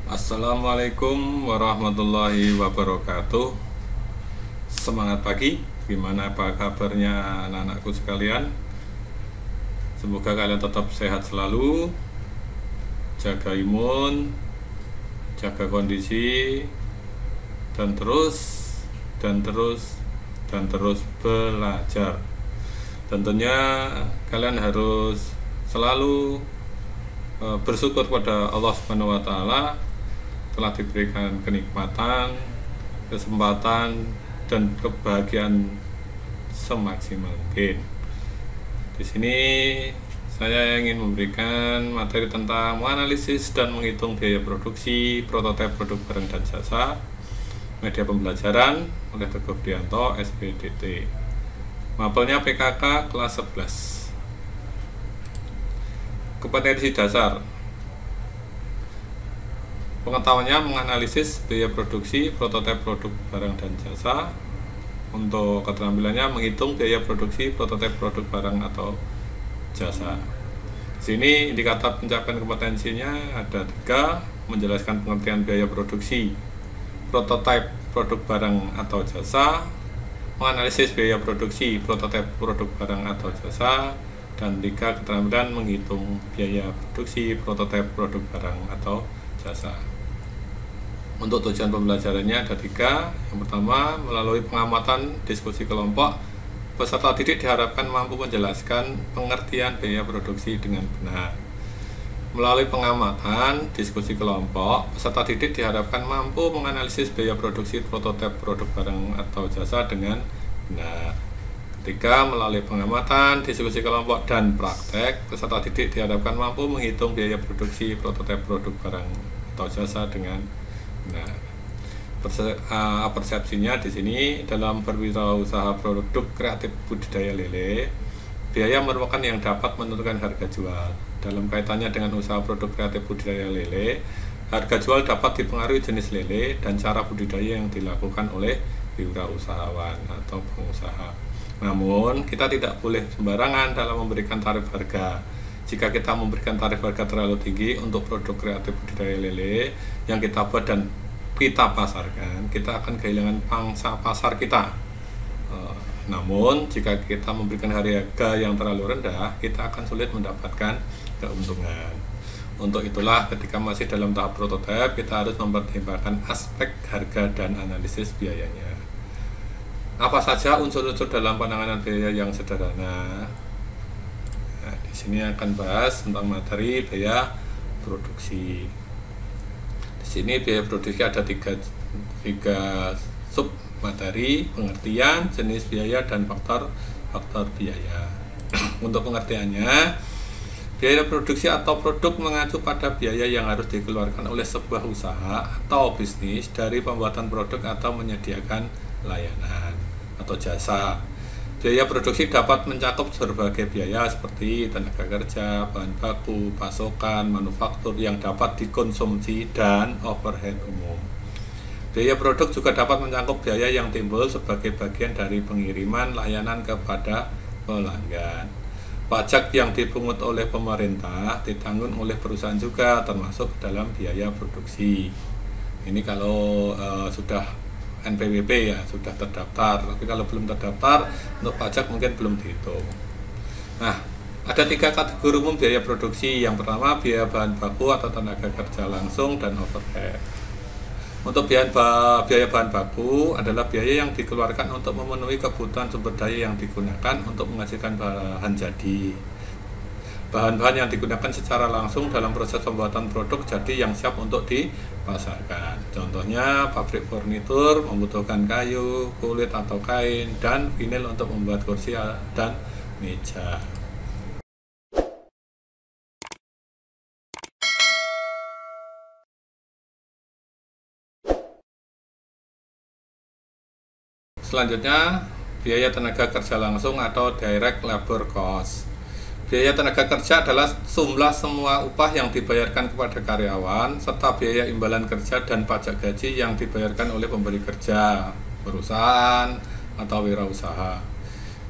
Assalamualaikum warahmatullahi wabarakatuh. Semangat pagi, gimana apa kabarnya anak-anakku sekalian? Semoga kalian tetap sehat selalu, jaga imun, jaga kondisi, dan terus belajar. Tentunya kalian harus selalu bersyukur kepada Allah Subhanahu wa Ta'ala telah diberikan kenikmatan, kesempatan, dan kebahagiaan semaksimal mungkin. Di sini saya ingin memberikan materi tentang menganalisis dan menghitung biaya produksi, prototipe produk barang dan jasa, media pembelajaran oleh Teguh Prianto, SPDT. Mapelnya PKK kelas 11. Kompetensi dasar. Pengetahuannya menganalisis biaya produksi, prototipe produk barang dan jasa. Untuk keterampilannya menghitung biaya produksi, prototipe produk barang atau jasa. Di sini indikator pencapaian kompetensinya ada 3: menjelaskan pengertian biaya produksi, prototipe produk barang atau jasa, menganalisis biaya produksi, prototipe produk barang atau jasa, dan 3, keterampilan menghitung biaya produksi, prototipe produk barang atau jasa. Untuk tujuan pembelajarannya ada 3. Yang pertama, melalui pengamatan diskusi kelompok, peserta didik diharapkan mampu menjelaskan pengertian biaya produksi dengan benar. Melalui pengamatan diskusi kelompok, peserta didik diharapkan mampu menganalisis biaya produksi, prototipe produk barang atau jasa dengan benar. Ketiga, melalui pengamatan, diskusi kelompok, dan praktek, peserta didik diharapkan mampu menghitung biaya produksi, prototipe produk barang atau jasa dengan benar. Persepsinya di sini dalam berwirausaha produk kreatif budidaya lele, biaya merupakan yang dapat menentukan harga jual. Dalam kaitannya dengan usaha produk kreatif budidaya lele, harga jual dapat dipengaruhi jenis lele dan cara budidaya yang dilakukan oleh wirausahawan atau pengusaha. Namun, kita tidak boleh sembarangan dalam memberikan tarif harga. Jika kita memberikan tarif harga terlalu tinggi untuk produk kreatif budidaya lele yang kita buat dan kita pasarkan, kita akan kehilangan pangsa pasar kita. Namun, jika kita memberikan harga yang terlalu rendah, kita akan sulit mendapatkan keuntungan. Untuk itulah, ketika masih dalam tahap prototipe, kita harus mempertimbangkan aspek harga dan analisis biayanya. Apa saja unsur-unsur dalam penanganan biaya yang sederhana? Nah, di sini akan bahas tentang materi biaya produksi. Di sini biaya produksi ada tiga sub materi: pengertian, jenis biaya, dan faktor biaya. Untuk pengertiannya, biaya produksi atau produk mengacu pada biaya yang harus dikeluarkan oleh sebuah usaha atau bisnis dari pembuatan produk atau menyediakan layanan atau jasa. Biaya produksi dapat mencakup berbagai biaya seperti tenaga kerja, bahan baku, pasokan, manufaktur yang dapat dikonsumsi, dan overhead umum. Biaya produk juga dapat mencakup biaya yang timbul sebagai bagian dari pengiriman layanan kepada pelanggan. Pajak yang dipungut oleh pemerintah ditanggung oleh perusahaan juga, termasuk dalam biaya produksi. Ini kalau sudah NPWP ya, sudah terdaftar. Tapi kalau belum terdaftar, untuk pajak mungkin belum dihitung. Nah, ada 3 kategori umum biaya produksi. Yang pertama, biaya bahan baku atau tenaga kerja langsung dan overhead. Untuk biaya bahan baku adalah biaya yang dikeluarkan untuk memenuhi kebutuhan sumber daya yang digunakan untuk menghasilkan bahan jadi. Bahan-bahan yang digunakan secara langsung dalam proses pembuatan produk jadi yang siap untuk dipasarkan. Contohnya, pabrik furnitur membutuhkan kayu, kulit atau kain, dan vinil untuk membuat kursi dan meja. Selanjutnya, biaya tenaga kerja langsung atau direct labor cost. Biaya tenaga kerja adalah jumlah semua upah yang dibayarkan kepada karyawan, serta biaya imbalan kerja dan pajak gaji yang dibayarkan oleh pemberi kerja, perusahaan, atau wirausaha.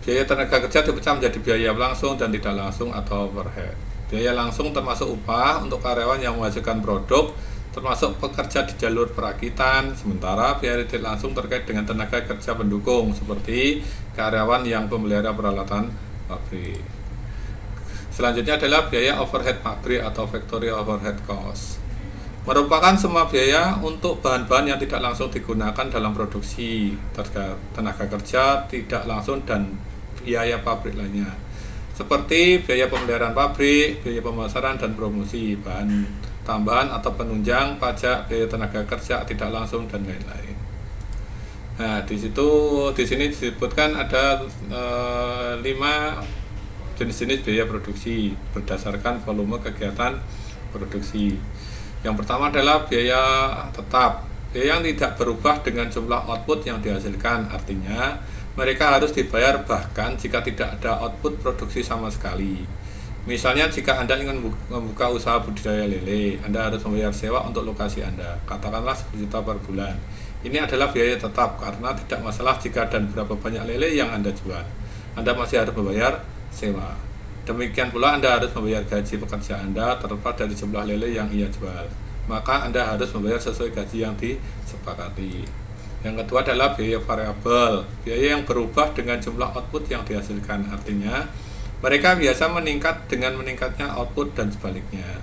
Biaya tenaga kerja dipecah menjadi biaya langsung dan tidak langsung atau overhead. Biaya langsung termasuk upah untuk karyawan yang menghasilkan produk, termasuk pekerja di jalur perakitan, sementara biaya tidak langsung terkait dengan tenaga kerja pendukung seperti karyawan yang pemelihara peralatan pabrik. Selanjutnya adalah biaya overhead pabrik atau factory overhead cost. Merupakan semua biaya untuk bahan-bahan yang tidak langsung digunakan dalam produksi, tenaga kerja tidak langsung dan biaya pabrik lainnya, seperti biaya pemeliharaan pabrik, biaya pemasaran dan promosi, bahan tambahan atau penunjang, pajak, biaya tenaga kerja tidak langsung dan lain-lain. Nah, di sini disebutkan ada 5 jenis-jenis biaya produksi berdasarkan volume kegiatan produksi. Yang pertama adalah biaya tetap, biaya yang tidak berubah dengan jumlah output yang dihasilkan, artinya mereka harus dibayar bahkan jika tidak ada output produksi sama sekali. Misalnya jika Anda ingin membuka usaha budidaya lele, Anda harus membayar sewa untuk lokasi Anda, katakanlah 10 juta per bulan. Ini adalah biaya tetap karena tidak masalah jika dan berapa banyak lele yang Anda jual, Anda masih harus membayar sewa. Demikian pula Anda harus membayar gaji pekerja Anda terlepas dari jumlah lele yang ia jual, maka Anda harus membayar sesuai gaji yang disepakati. Yang kedua adalah biaya variabel, biaya yang berubah dengan jumlah output yang dihasilkan, artinya mereka biasa meningkat dengan meningkatnya output dan sebaliknya.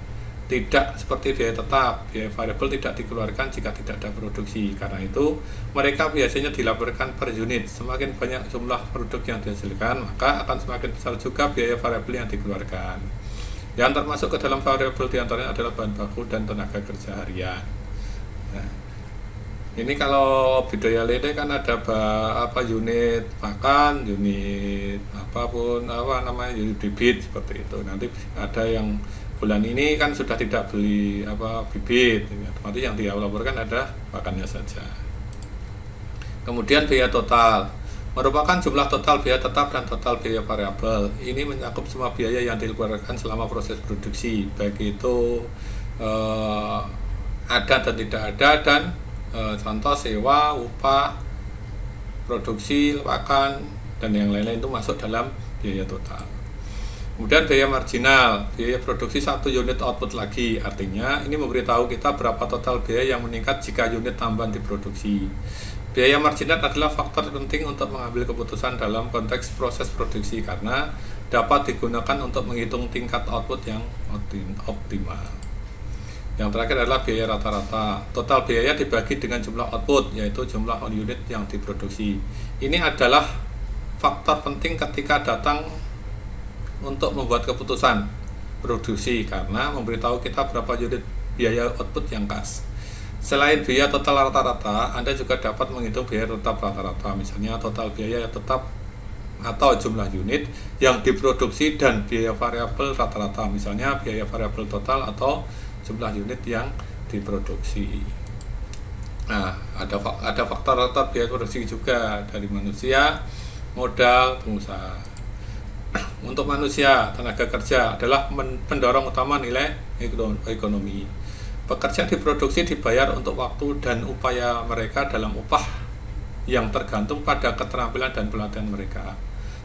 Tidak seperti biaya tetap, biaya variabel tidak dikeluarkan jika tidak ada produksi. Karena itu, mereka biasanya dilaporkan per unit. Semakin banyak jumlah produk yang dihasilkan, maka akan semakin besar juga biaya variabel yang dikeluarkan. Yang termasuk ke dalam variabel diantaranya adalah bahan baku dan tenaga kerja harian. Nah, ini kalau budidaya lele kan ada unit pakan, unit apapun unit bibit seperti itu. Nanti ada yang bulan ini kan sudah tidak beli bibit, otomatis yang dia laporkan ada pakannya saja. Kemudian biaya total merupakan jumlah total biaya tetap dan total biaya variabel. Ini mencakup semua biaya yang dikeluarkan selama proses produksi, baik itu ada dan tidak ada, dan contoh sewa, upah, produksi, pakan, dan yang lain-lain itu masuk dalam biaya total. Kemudian biaya marginal, biaya produksi 1 unit output lagi, artinya ini memberitahu kita berapa total biaya yang meningkat jika unit tambahan diproduksi. Biaya marginal adalah faktor penting untuk mengambil keputusan dalam konteks proses produksi karena dapat digunakan untuk menghitung tingkat output yang optimal. Yang terakhir adalah biaya rata-rata. Total biaya dibagi dengan jumlah output, yaitu jumlah unit yang diproduksi. Ini adalah faktor penting ketika datang untuk membuat keputusan produksi karena memberitahu kita berapa unit biaya output yang kas. Selain biaya total rata-rata, Anda juga dapat menghitung biaya tetap rata-rata, misalnya total biaya tetap atau jumlah unit yang diproduksi dan biaya variabel rata-rata, misalnya biaya variabel total atau jumlah unit yang diproduksi. Nah, ada faktor rata biaya produksi juga dari manusia, modal, pengusaha. Untuk manusia, tenaga kerja adalah pendorong utama nilai ekonomi. Pekerja diproduksi dibayar untuk waktu dan upaya mereka dalam upah yang tergantung pada keterampilan dan pelatihan mereka.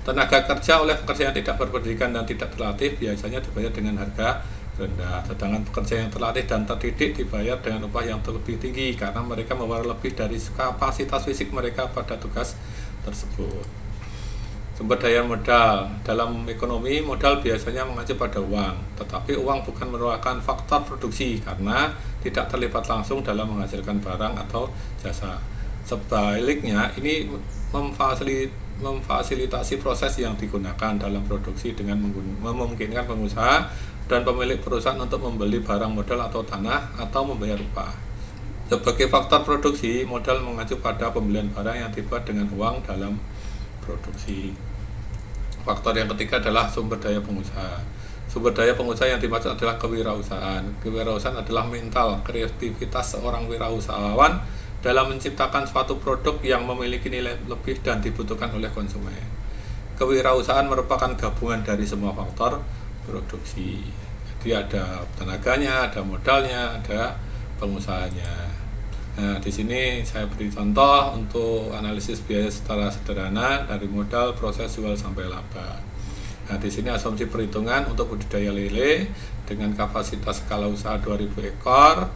Tenaga kerja oleh pekerja yang tidak berpendidikan dan tidak terlatih biasanya dibayar dengan harga rendah, sedangkan pekerja yang terlatih dan terdidik dibayar dengan upah yang lebih tinggi karena mereka membayar lebih dari kapasitas fisik mereka pada tugas tersebut. Sumber daya modal. Dalam ekonomi, modal biasanya mengacu pada uang, tetapi uang bukan merupakan faktor produksi karena tidak terlibat langsung dalam menghasilkan barang atau jasa. Sebaliknya, ini memfasilitasi proses yang digunakan dalam produksi dengan memungkinkan pengusaha dan pemilik perusahaan untuk membeli barang modal atau tanah atau membayar upah. Sebagai faktor produksi, modal mengacu pada pembelian barang yang dibuat dengan uang dalam produksi. Faktor yang ketiga adalah sumber daya pengusaha. Sumber daya pengusaha yang dimaksud adalah kewirausahaan. Kewirausahaan adalah mental, kreativitas seorang wirausahawan dalam menciptakan suatu produk yang memiliki nilai lebih dan dibutuhkan oleh konsumen. Kewirausahaan merupakan gabungan dari semua faktor produksi. Jadi ada tenaganya, ada modalnya, ada pengusahanya. Nah, di sini saya beri contoh untuk analisis biaya secara sederhana dari modal, proses, jual sampai laba. Nah, di sini asumsi perhitungan untuk budidaya lele dengan kapasitas skala usaha 2000 ekor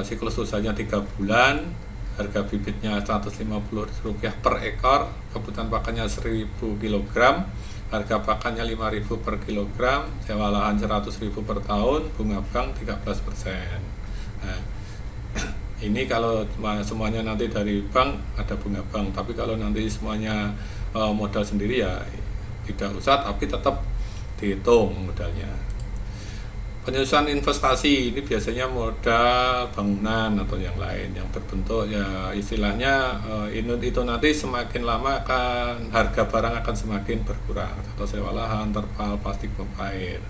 siklus usahanya 3 bulan, harga bibitnya Rp150 per ekor, kebutuhan pakannya 1000 kg, harga pakannya 5.000 per kilogram, sewa lahan 100.000 per tahun, bunga bank 13%. Nah, ini kalau semuanya nanti dari bank ada bunga bank, tapi kalau nanti semuanya modal sendiri ya tidak usah, tapi tetap dihitung modalnya. Penyusunan investasi ini biasanya modal bangunan atau yang lain yang berbentuk ya istilahnya itu nanti semakin lama akan harga barang akan semakin berkurang, atau sewa lahan, terpal, plastik, pompa air.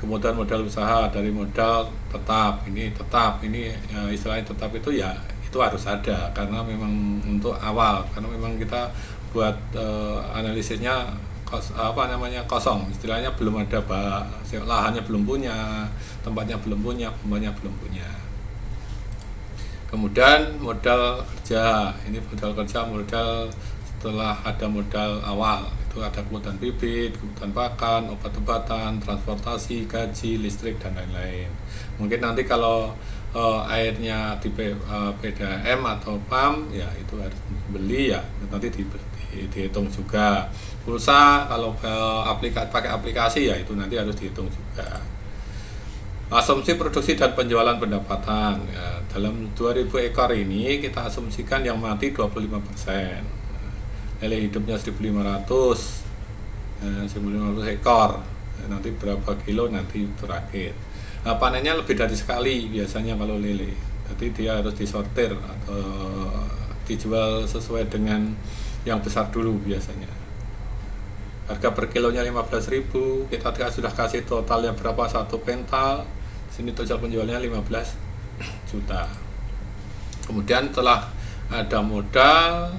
Kemudian modal usaha dari modal tetap ini ya, istilahnya tetap itu ya itu harus ada karena memang untuk awal, karena memang kita buat analisisnya kosong, istilahnya belum ada lahannya belum punya, tempatnya belum punya, pembelinya belum punya. Kemudian modal kerja, ini modal kerja modal setelah ada modal awal, itu ada kebutuhan bibit, kebutuhan pakan, obat-obatan, transportasi, gaji, listrik, dan lain-lain. Mungkin nanti kalau airnya di PDAM atau PAM ya itu harus beli ya, nanti dihitung juga. Pulsa kalau pakai aplikasi ya itu nanti harus dihitung juga. Asumsi produksi dan penjualan pendapatan ya, dalam 2000 ekor ini kita asumsikan yang mati 25%, nilai hidupnya 1.500 ekor, nanti berapa kilo nanti terakhir. Nah, panennya lebih dari sekali biasanya kalau lele, jadi dia harus disortir atau dijual sesuai dengan yang besar dulu biasanya. Harga per kilonya 15.000, kita sudah kasih totalnya berapa satu pental, sini total penjualnya 15 juta. Kemudian setelah ada modal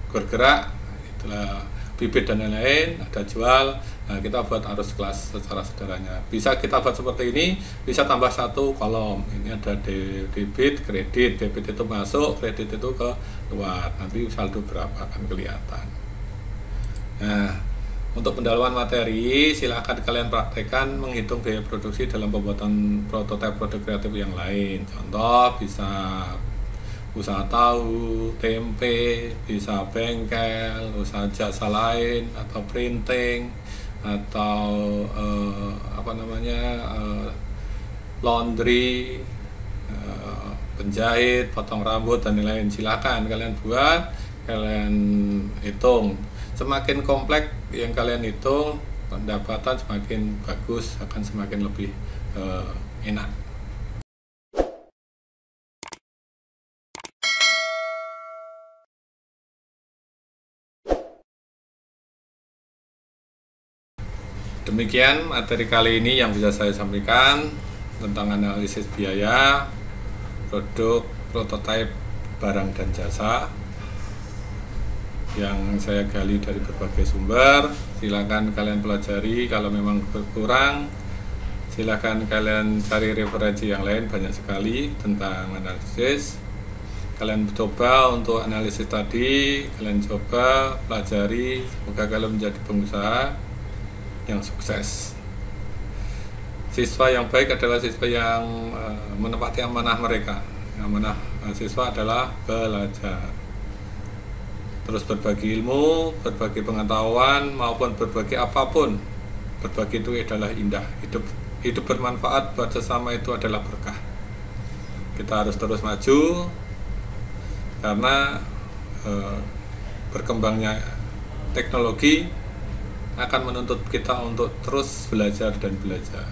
bergerak, itulah bibit dan lain-lain, ada jual. Nah, kita buat arus kelas secara sederhana. Bisa kita buat seperti ini, bisa tambah satu kolom. Ini ada debit, kredit. Debit itu masuk, kredit itu keluar. Nanti saldo berapa akan kelihatan. Nah, untuk pendalaman materi, silakan kalian praktekkan menghitung biaya produksi dalam pembuatan prototipe produk kreatif yang lain. Contoh bisa usaha tahu, tempe, bisa bengkel, usaha jasa lain, atau printing, atau laundry, penjahit, potong rambut, dan lain-lain. Silakan kalian buat, kalian hitung. Semakin kompleks yang kalian hitung, pendapatan semakin bagus, akan semakin lebih enak. Demikian materi kali ini yang bisa saya sampaikan tentang analisis biaya produk prototipe barang dan jasa yang saya gali dari berbagai sumber. Silakan kalian pelajari, kalau memang kurang silakan kalian cari referensi yang lain, banyak sekali tentang analisis. Kalian coba untuk analisis tadi, kalian coba pelajari, semoga kalian menjadi pengusaha yang sukses. Siswa yang baik adalah siswa yang menepati amanah mereka. Amanah siswa adalah belajar, terus berbagi ilmu, berbagi pengetahuan, maupun berbagi apapun. Berbagi itu adalah indah. Hidup bermanfaat buat sesama itu adalah berkah. Kita harus terus maju karena berkembangnya teknologi akan menuntut kita untuk terus belajar dan belajar.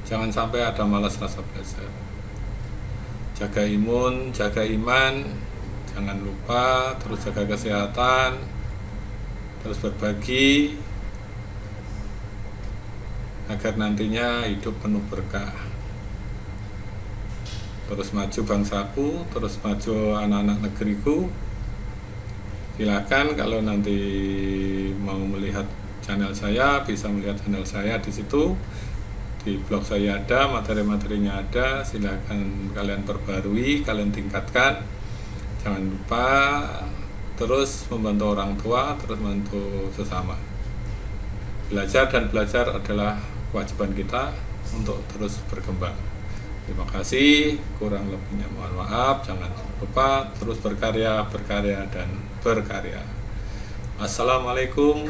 Jangan sampai ada malas rasa belajar. Jaga imun, jaga iman, jangan lupa terus jaga kesehatan, terus berbagi agar nantinya hidup penuh berkah. Terus maju bangsaku, terus maju anak-anak negeriku. Silakan kalau nanti mau melihat channel saya, bisa melihat channel saya di situ. Di blog saya ada, materi-materinya ada. Silakan kalian perbarui, kalian tingkatkan. Jangan lupa terus membantu orang tua, terus membantu sesama. Belajar dan belajar adalah kewajiban kita. untuk terus berkembang. Terima kasih, kurang lebihnya mohon maaf. Jangan lupa terus berkarya, dan berkarya. Assalamualaikum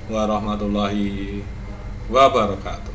warahmatullahi wabarakatuh.